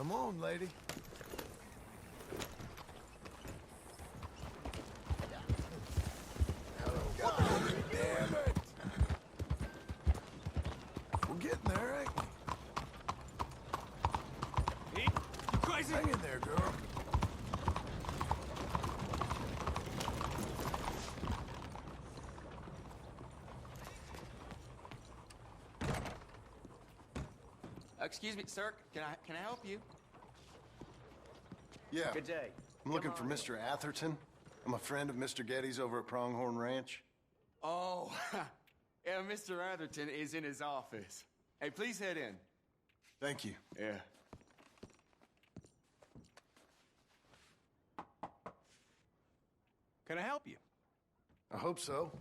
Come on, lady. God damn it! We're getting there, ain't we? You crazy? Hang in there, girl. Excuse me, sir. Can I help you? Yeah. Good day. I'm looking Come for on in. Mr. Atherton. I'm a friend of Mr. Getty's over at Pronghorn Ranch. Oh, yeah, Mr. Atherton is in his office. Hey, please head in. Thank you. Yeah. Can I help you? I hope so.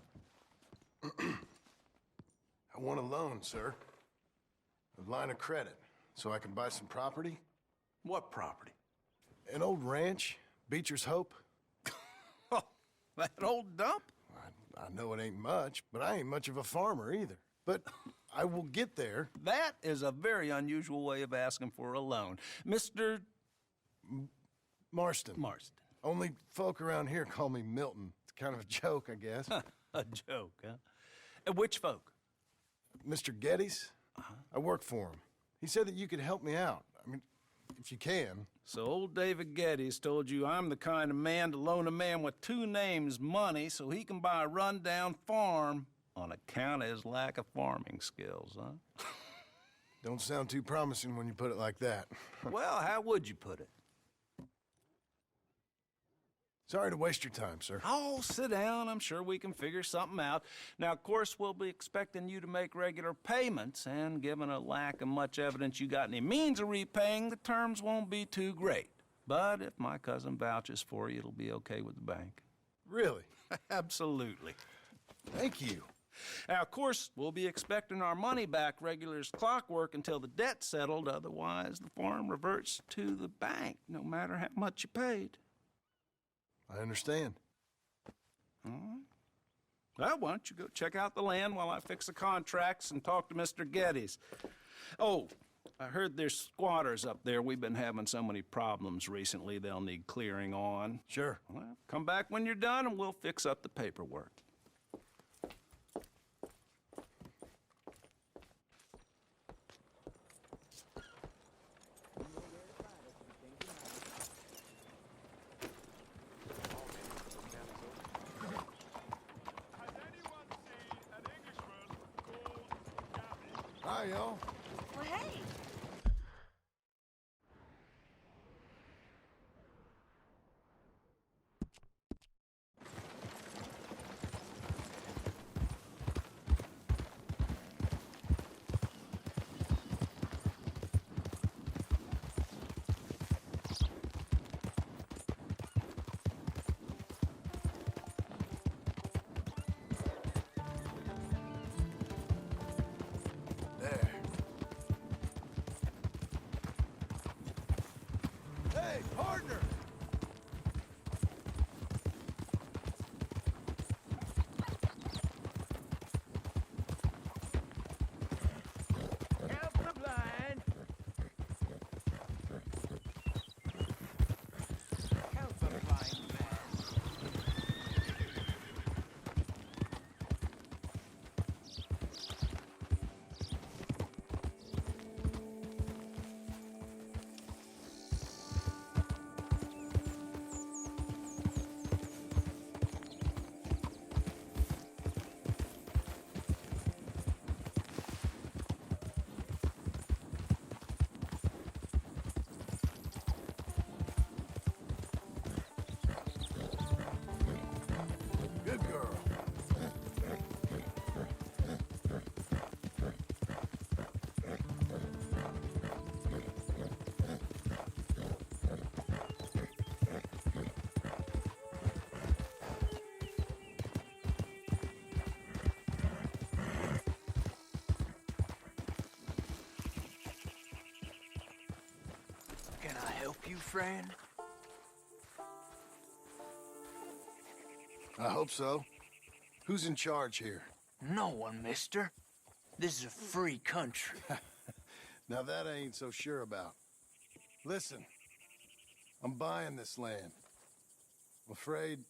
I want a loan, sir. A line of credit, so I can buy some property. What property? An old ranch, Beecher's Hope. Oh, that old dump? I know it ain't much, but I ain't much of a farmer either. But I will get there. That is a very unusual way of asking for a loan. Mr. Marston. Marston. Only folk around here call me Milton. It's kind of a joke, I guess. A joke, huh? And which folk? Mr. Getty's? I work for him. He said that you could help me out. I mean, if you can. So old David Geddes told you I'm the kind of man to loan a man with two names money so he can buy a rundown farm on account of his lack of farming skills, huh? Don't sound too promising when you put it like that. Well, how would you put it? Sorry to waste your time, sir. Oh, sit down. I'm sure we can figure something out. Now, of course, we'll be expecting you to make regular payments, and given a lack of much evidence you got any means of repaying, the terms won't be too great. But if my cousin vouches for you, it'll be okay with the bank. Really? Absolutely. Thank you. Now, of course, we'll be expecting our money back regular as clockwork until the debt's settled. Otherwise, the farm reverts to the bank, no matter how much you paid. I understand. All right. Well, why don't you go check out the land while I fix the contracts and talk to Mr. Geddes. Oh, I heard there's squatters up there. We've been having so many problems recently, they'll need clearing on. Sure. Well, come back when you're done and we'll fix up the paperwork. Hi, y'all. Well, hey. There. Hey, partner! Help the blind. Help the blind man. Good girl. Can I help you, friend? I hope so. Who's in charge here? No one, mister. This is a free country. Now that I ain't so sure about. Listen, I'm buying this land. I'm afraid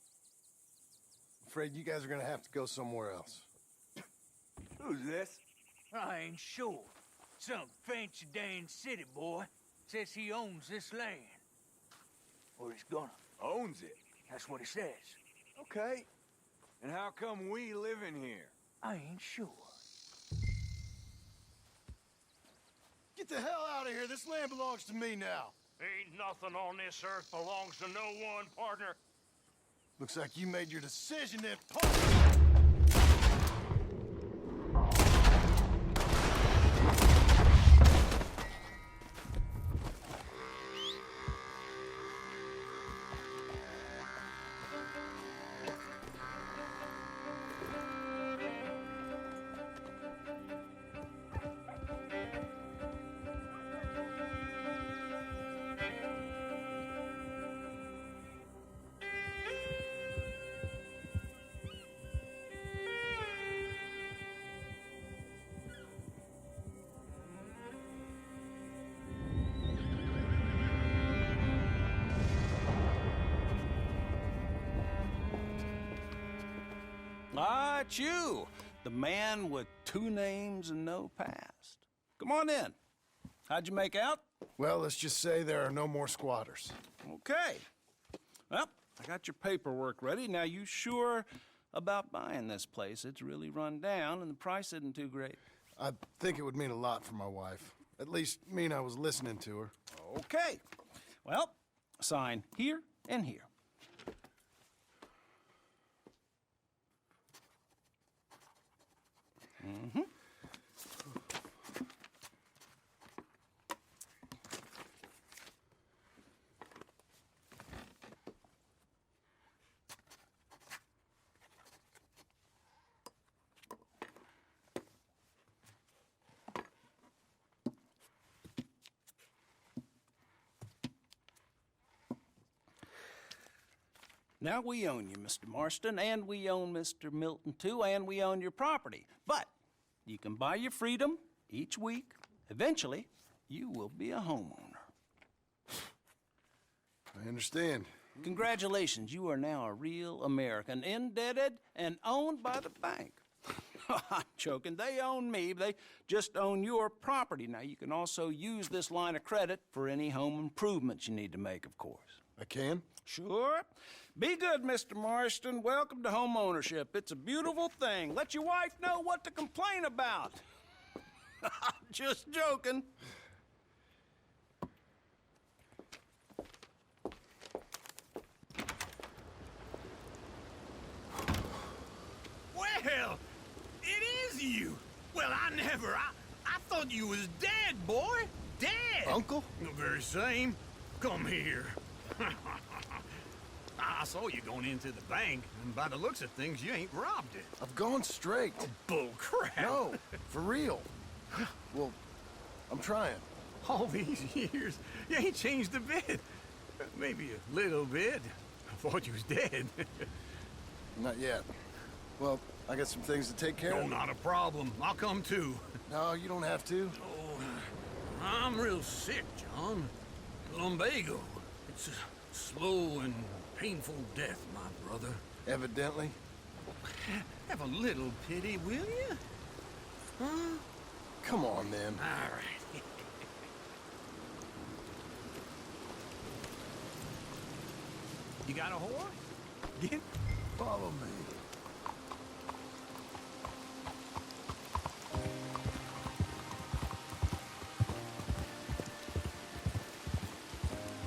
you guys are gonna have to go somewhere else. Who's this? I ain't sure. Some fancy Dan city boy says he owns this land. Or he's gonna. Owns it. That's what he says. Okay. And how come we live in here? I ain't sure. Get the hell out of here. This land belongs to me now. Ain't nothing on this earth belongs to no one, partner. Looks like you made your decision then. Ah, it's you, the man with 2 names and no past. Come on in. How'd you make out? Well, let's just say there are no more squatters. Okay. Well, I got your paperwork ready. Now, you sure about buying this place? It's really run down, and the price isn't too great. I think it would mean a lot for my wife. At least mean I was listening to her. Okay. Well, sign here and here. Now we own you, Mr. Marston, and we own Mr. Milton too, and we own your property. But you can buy your freedom each week. Eventually, you will be a homeowner. I understand. Congratulations, you are now a real American, indebted and owned by the bank. I'm joking, they own me, they just own your property. Now, you can also use this line of credit for any home improvements you need to make, of course. I can? Sure. Be good, Mr. Marston. Welcome to home ownership. It's a beautiful thing. Let your wife know what to complain about. Just joking. Well, it is you. Well, I thought you was dead, boy. Dead. Uncle? The very same. Come here. I saw you going into the bank, and by the looks of things, you ain't robbed it. I've gone straight. Bull crap. No, for real. Well, I'm trying. All these years, you ain't changed a bit. Maybe a little bit. I thought you was dead. Not yet. Well, I got some things to take care No, of. not a problem. I'll come too. No, you don't have to. Oh, I'm real sick, John. Lumbago. It's a slow and painful death, my brother. Evidently. Have a little pity, will you? Huh? Come on, then. All right. You got a horse? Get... Follow me.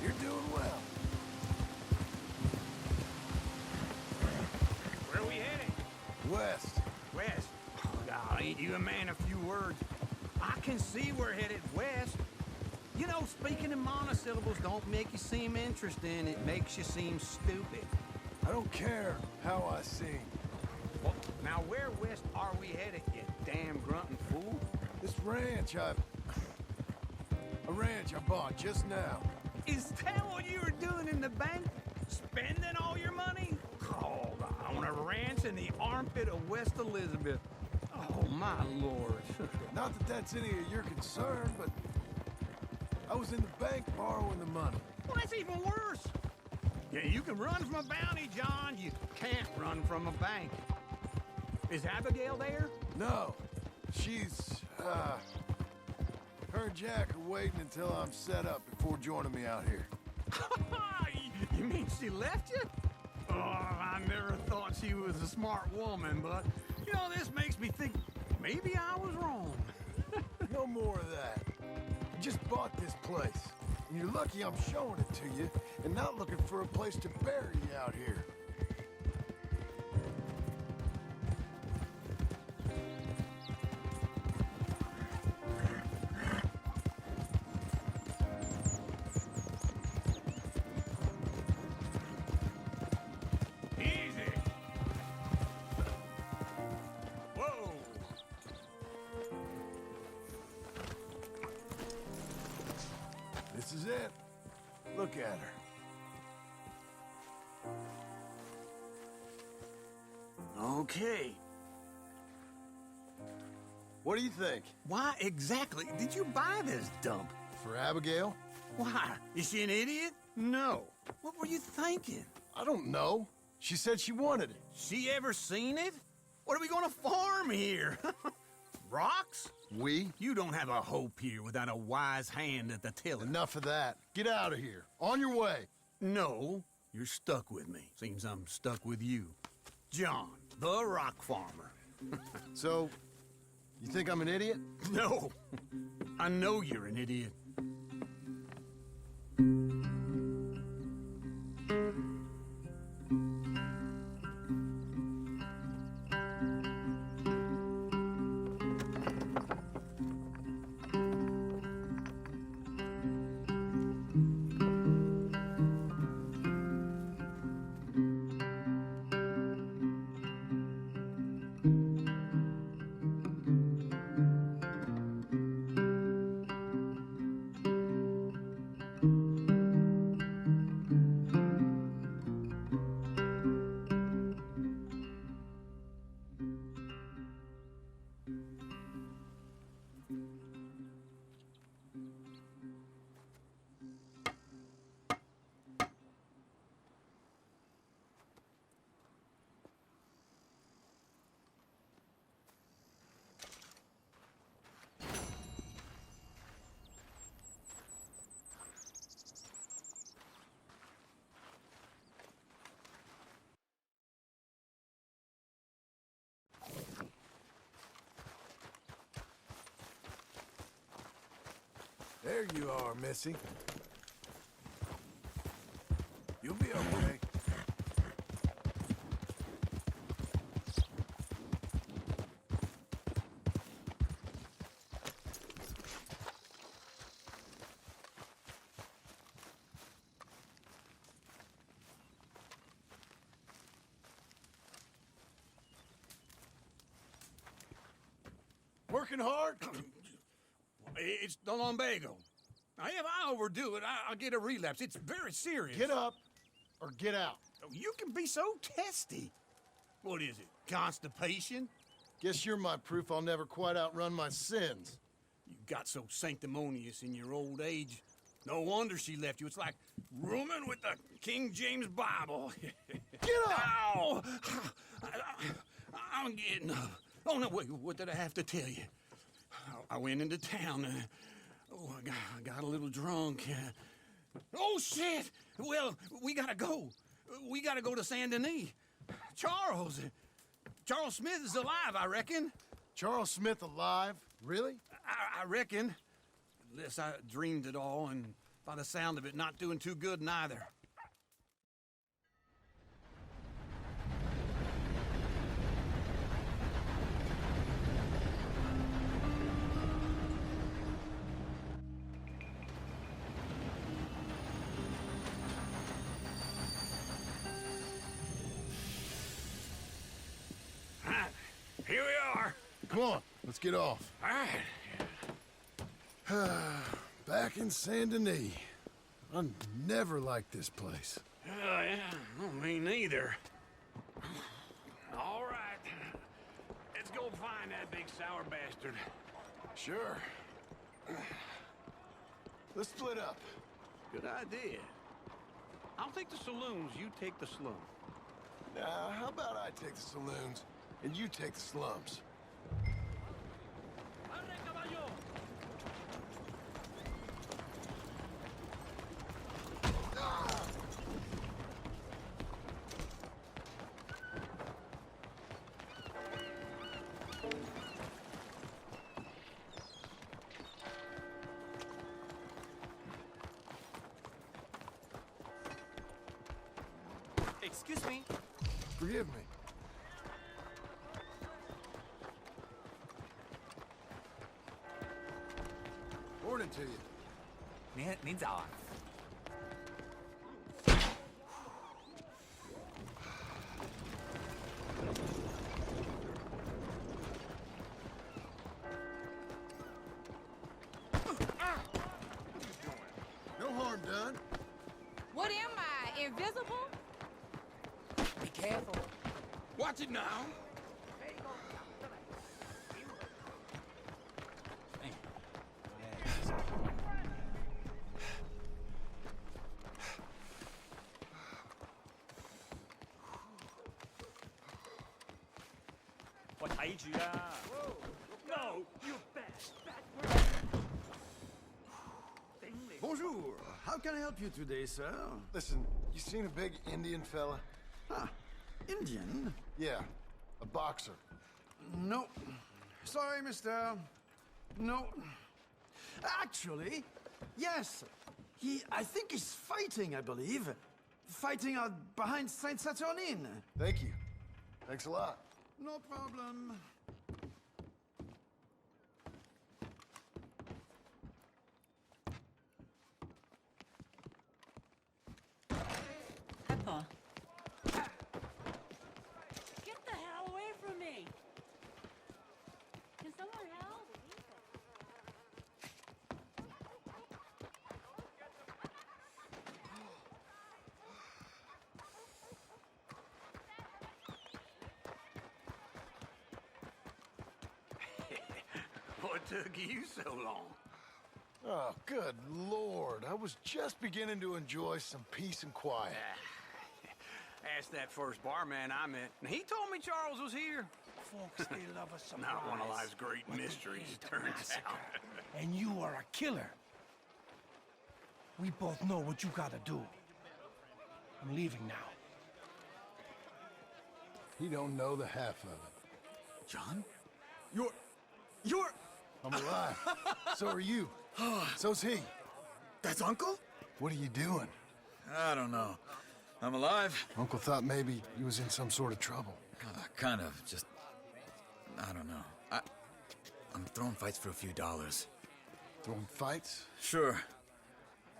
You're doing well. Where are we heading? West. West. Oh, God, ain't you a man of few words? I can see we're headed west. You know, speaking in monosyllables don't make you seem interesting. It makes you seem stupid. I don't care how I sing. Well, now where west are we headed, you damn grunting fool? This ranch I bought just now. Is that what you were doing in the bank? Spending all your money? Oh, on a ranch in the armpit of West Elizabeth. Oh, my lord. Not that that's any of your concern, but I I was in the bank borrowing the money. Well, that's even worse. Yeah, you can run from a bounty, John. You can't run from a bank. Is Abigail there? No, she's, her and Jack are waiting until I'm set up before joining me out here. You mean she left you? Oh, I never thought she was a smart woman, but, you know, this makes me think maybe I was wrong. No more of that. I just bought this place, and you're lucky I'm showing it to you and not looking for a place to bury you out here. Easy. Whoa. This is it. Look at her. Okay. What do you think? Why exactly did you buy this dump? For Abigail? Why? Is she an idiot? No. What were you thinking? I don't know. She said she wanted it. She ever seen it? What are we gonna farm here? Rocks? We? You don't have a hope here without a wise hand at the tiller. Enough of that. Get out of here. On your way. No, you're stuck with me. Seems I'm stuck with you. John, the rock farmer. So, you think I'm an idiot? No, I know you're an idiot. There you are, Missy. You'll be okay. Working hard? It's the lumbago. Now, if I overdo it, I'll get a relapse. It's very serious. Get up or get out. Oh, you can be so testy. What is it, constipation? Guess you're my proof I'll never quite outrun my sins. You got so sanctimonious in your old age. No wonder she left you. It's like rooming with the King James Bible. Get up! Ow! I'm getting up. Oh, no, wait, what did I have to tell you? I went into town. I got a little drunk. Oh, shit! Well, we gotta go. We gotta go to Saint Denis. Charles Smith is alive, I reckon. Charles Smith alive? Really? I reckon. Unless I dreamed it all, and by the sound of it, not doing too good neither. Here we are. Come on, let's get off. All right. Back in Saint Denis. I never liked this place. Yeah, well, me neither. All right. Let's go find that big sour bastard. Sure. Let's split up. Good idea. I'll take the saloons, you take the slum. Now, how about I take the saloons and you take the slums? Excuse me. Forgive me. Morning to you. 您早啊。No harm done. What am I, invisible? Be careful. Watch it now. No, you Bonjour. How can I help you today, sir? Listen, you seen a big Indian fella? Ah, Indian? Yeah, a boxer. No. Sorry, mister. No. Actually, yes. I think he's fighting, I believe. Fighting out behind Saint Saturnine. Thank you. Thanks a lot. No problem. Peppa. Get the hell away from me! Can someone help? What took you so long? Oh, good Lord. I was just beginning to enjoy some peace and quiet. Asked that first barman I met, and he told me Charles was here. Folks, they love a surprise. Not one of life's great mysteries, It's a turns massacre. out. And you are a killer. We both know what you gotta do. I'm leaving now. He don't know the half of it. John? You're... I'm alive. So are you. So's he. That's Uncle? What are you doing? I don't know. I'm alive. Uncle thought maybe he was in some sort of trouble. Kind of. Just... I don't know. I'm throwing fights for a few dollars. Throwing fights? Sure.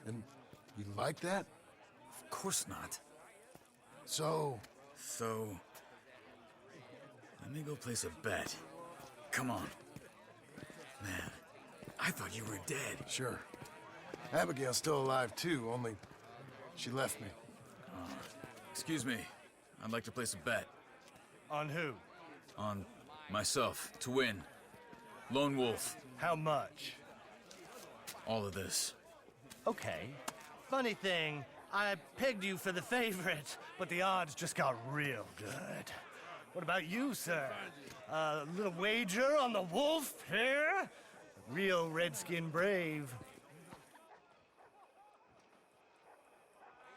And you like that? Of course not. So, So... Let me go place a bet. Come on. Man, I thought you were dead. sure. Abigail's still alive too, only she left me. Excuse me. I'd like to place a bet. On who? On myself, to win. Lone Wolf. How much? All of this. Okay. Funny thing, I pegged you for the favorite, but the odds just got real good. What about you, sir? A little wager on the wolf here? Real redskin brave.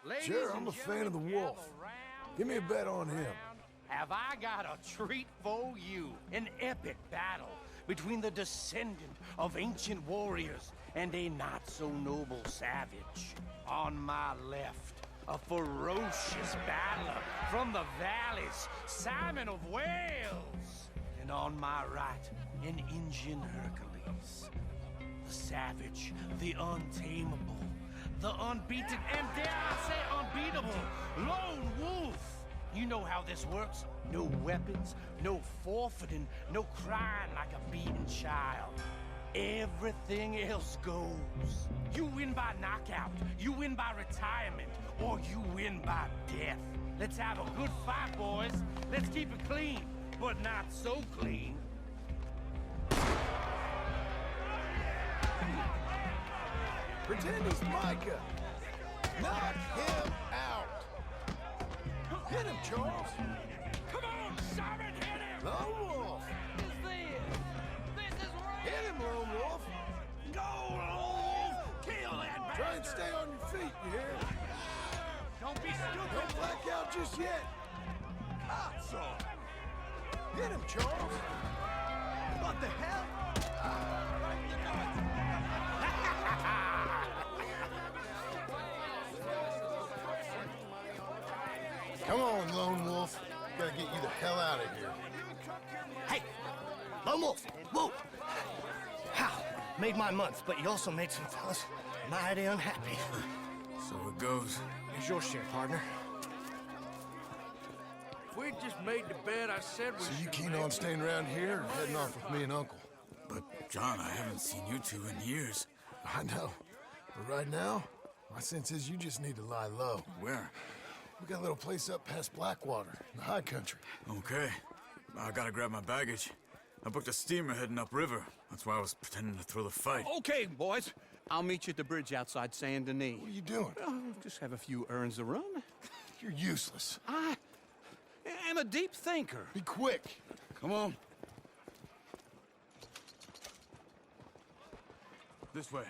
Ladies Sure, I'm and a fan of the gentlemen, wolf. gather round, Give me a bet on him. round. Have I got a treat for you? An epic battle between the descendant of ancient warriors and a not-so-noble savage. On my left, a ferocious battler from the valleys, Simon of Wales. And on my right, an Indian Hercules. The savage, the untamable, the unbeaten, and dare I say unbeatable, Lone Wolf. You know how this works. No weapons, no forfeiting, no crying like a beaten child. Everything else goes. You win by knockout, you win by retirement, or you win by death. Let's have a good fight, boys. Let's keep it clean, but not so clean. Pretend he's Micah. Knock him out. Hit him, Charles. Come on, Simon, hit him! Lone Wolf. This is wrong. Hit him, Lone Wolf. Go, Wolf! Kill that bastard! Try and stay on your feet, you hear? Don't be stupid! Don't black out just yet. Cops on. Hit him, Charles. What the hell? Come on, Lone Wolf. Gotta get you the hell out of here. Hey! Lone Wolf! Whoa! How? Made my month, but you also made some fellas mighty unhappy. So it goes. Here's your share, partner. If we'd just made the bed I said we So you should keen make, on staying around here or heading off with me and Uncle? But, John, I haven't seen you two in years. I know. But right now, my sense is you just need to lie low. Where? We got a little place up past Blackwater, in the high country. Okay. I gotta grab my baggage. I booked a steamer heading upriver. That's why I was pretending to throw the fight. Okay, boys. I'll meet you at the bridge outside Saint Denis. What are you doing? Oh, just have a few errands to run. You're useless. I am a deep thinker. Be quick. Come on. This way.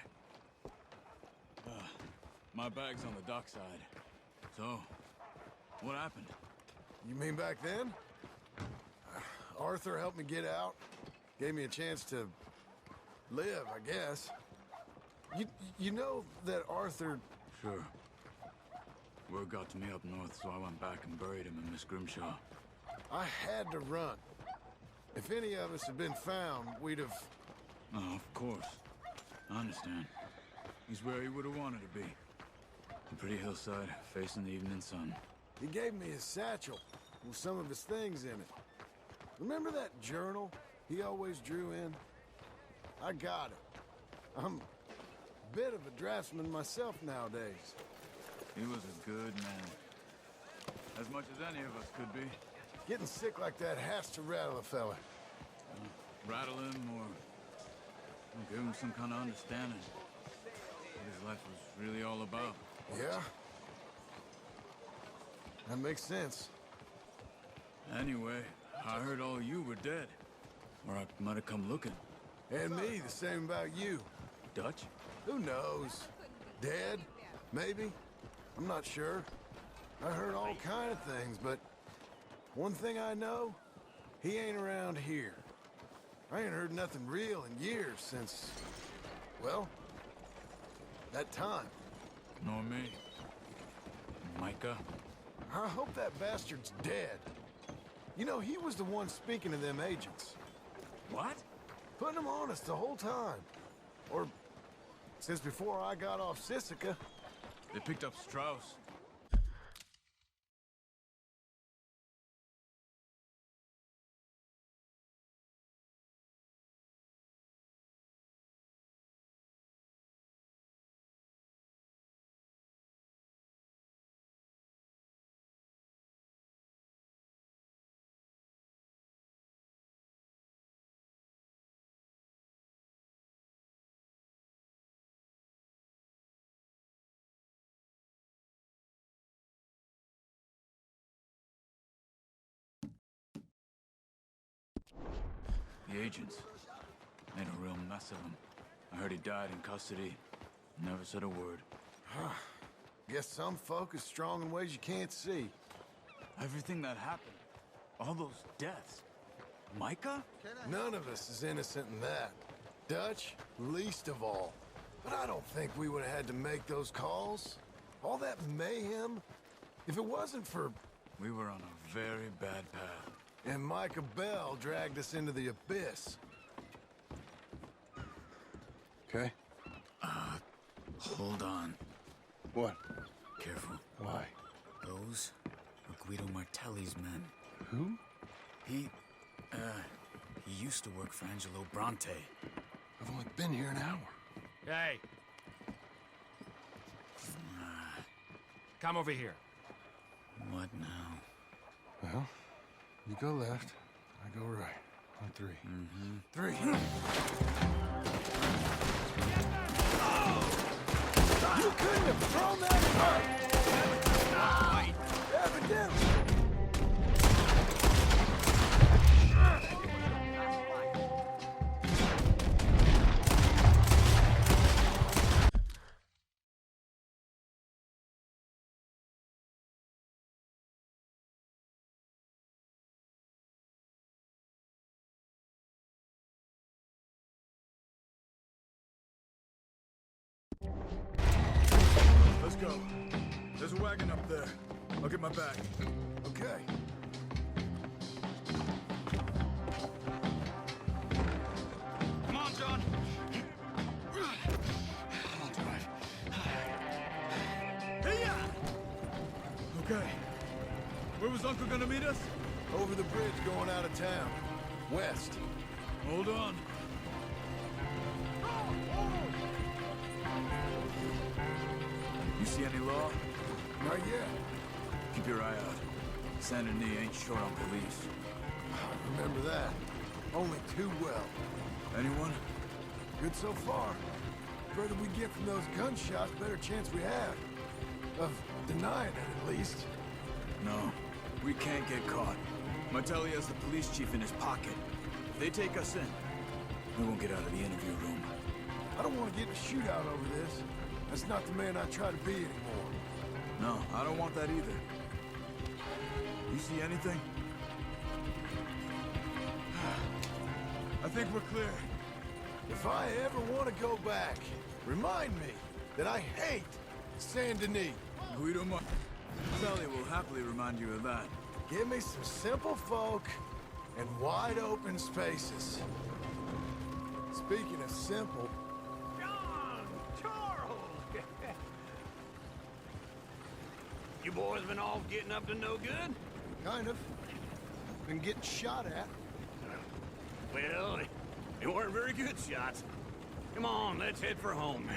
My bag's on the dockside. So, what happened? You mean back then? Arthur helped me get out. Gave me a chance to live, I guess. You know that Arthur... Sure. Word got to me up north, so I went back and buried him in Miss Grimshaw. I had to run. If any of us had been found, we'd have... Oh, of course. I understand. He's where he would have wanted to be. A pretty hillside, facing the evening sun. He gave me his satchel with some of his things in it. Remember that journal he always drew in? I got it. I'm a bit of a draftsman myself nowadays. He was a good man. As much as any of us could be. Getting sick like that has to rattle a fella. Rattle him or give him some kind of understanding. What his life was really all about. Yeah? That makes sense. Anyway, I heard all you were dead. Or I might have come looking. And me, the same about you. Dutch? Who knows? Dead? Maybe? I'm not sure. I heard all kind of things, but one thing I know, he ain't around here. I ain't heard nothing real in years since, well, that time. Nor me. Micah? I hope that bastard's dead. You know, he was the one speaking to them agents. What? Putting them on us the whole time. Or since before I got off Sisika. They picked up Strauss. The agents made a real mess of him. I heard he died in custody. Never said a word. Guess some folk is strong in ways you can't see. Everything that happened, all those deaths. Micah? None of us is innocent in that. Dutch, least of all. But I don't think we would have had to make those calls. All that mayhem. If it wasn't for... We were on a very bad path. And Micah Bell dragged us into the abyss. Okay? Hold on. What? Careful. Why? Those were Guido Martelli's men. Who? He used to work for Angelo Bronte. I've only been here an hour. Hey. Come over here. What now? Well, you go left, I go right. On three. Mm-hmm. Three. You couldn't have thrown that first! Evidently! Let's go. There's a wagon up there. I'll get my bag. Okay. Come on, John. I'll drive. Hey-ya! Okay. Where was Uncle gonna meet us? Over the bridge going out of town. West. Hold on. You see any law? Not yet. Keep your eye out. Saint Denis ain't short on police. Remember that. Only too well. Anyone? Good so far. Further we get from those gunshots, better chance we have. Of denying it, at least. No. We can't get caught. Martelli has the police chief in his pocket. If they take us in, we won't get out of the interview room. I don't want to get in a shootout over this. That's not the man I try to be anymore. No, I don't want that either. You see anything? I think we're clear. If I ever want to go back, remind me that I hate Saint Denis. Guido Martelli will happily remind you of that. Give me some simple folk and wide open spaces. Speaking of simple, John! Charles! You boys been off getting up to no good? kind of. Been getting shot at. Well, they weren't very good shots. Come on, let's head for home.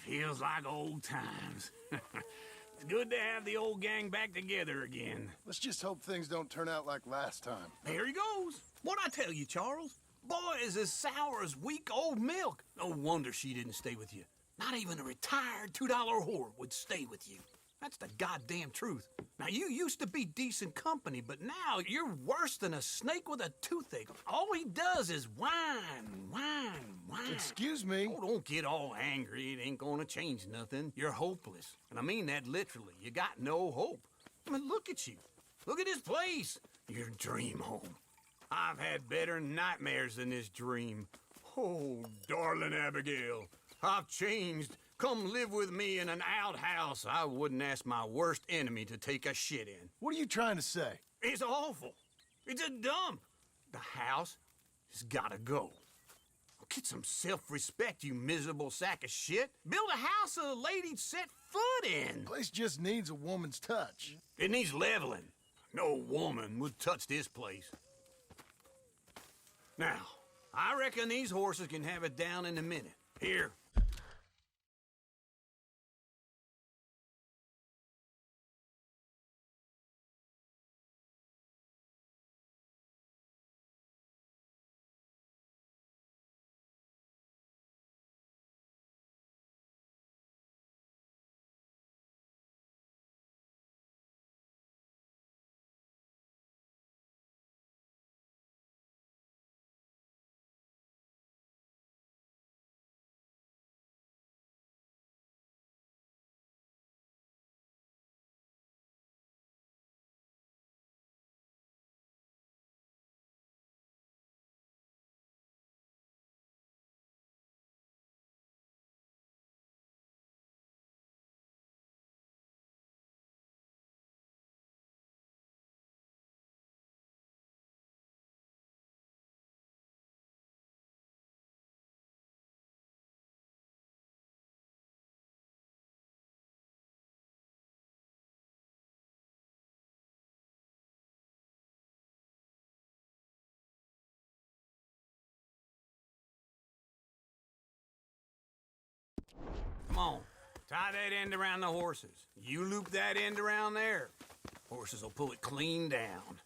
Feels like old times. It's good to have the old gang back together again. Let's just hope things don't turn out like last time. There he goes. What'd I tell you, Charles? Boy is as sour as weak old milk. No wonder she didn't stay with you. Not even a retired $2 whore would stay with you. That's the goddamn truth. Now, you used to be decent company, but now you're worse than a snake with a toothache. All he does is whine, whine, whine. Excuse me? Oh, don't get all angry. It ain't gonna change nothing. You're hopeless. And I mean that literally. You got no hope. I mean, look at you. Look at this place. Your dream home. I've had better nightmares than this dream. Oh, darling Abigail, I've changed. Come live with me in an outhouse I wouldn't ask my worst enemy to take a shit in. What are you trying to say? It's awful. It's a dump. The house has gotta go. Get some self-respect, you miserable sack of shit. Build a house a lady'd set foot in. Place just needs a woman's touch. It needs leveling. No woman would touch this place. Now, I reckon these horses can have it down in a minute. Here, Come on, tie that end around the horses. You loop that end around there. Horses will pull it clean down.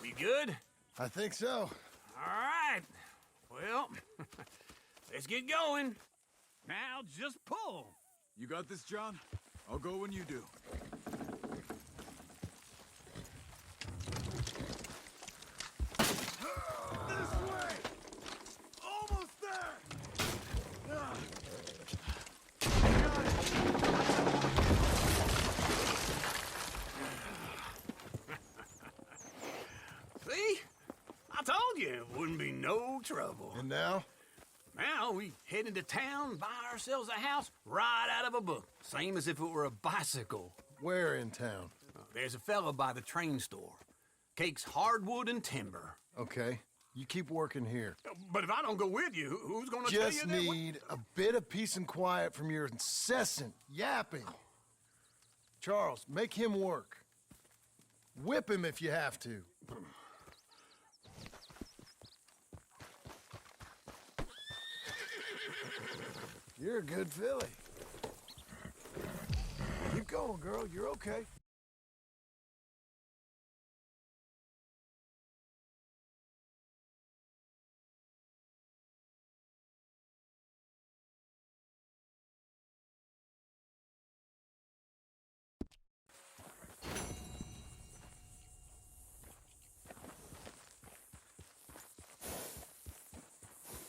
We good? I think so. All right. Well, let's get going. Now just pull. You got this, John? I'll go when you do. This way! Almost there! Got it! See? I told you it wouldn't be no trouble. And now? Now we head into town, buy ourselves a house right out of a book. Same as if it were a bicycle. Where in town? There's a fella by the train store. Cakes hardwood and timber. Okay, you keep working here. But if I don't go with you, who's gonna tell you Just that? need a bit of peace and quiet from your incessant yapping. Charles, make him work. Whip him if you have to. You're a good filly. Keep going, girl. You're okay.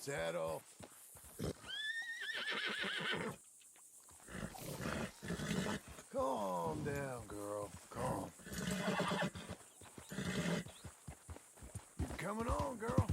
Saddle. Calm down, girl. Calm. You're coming on, girl.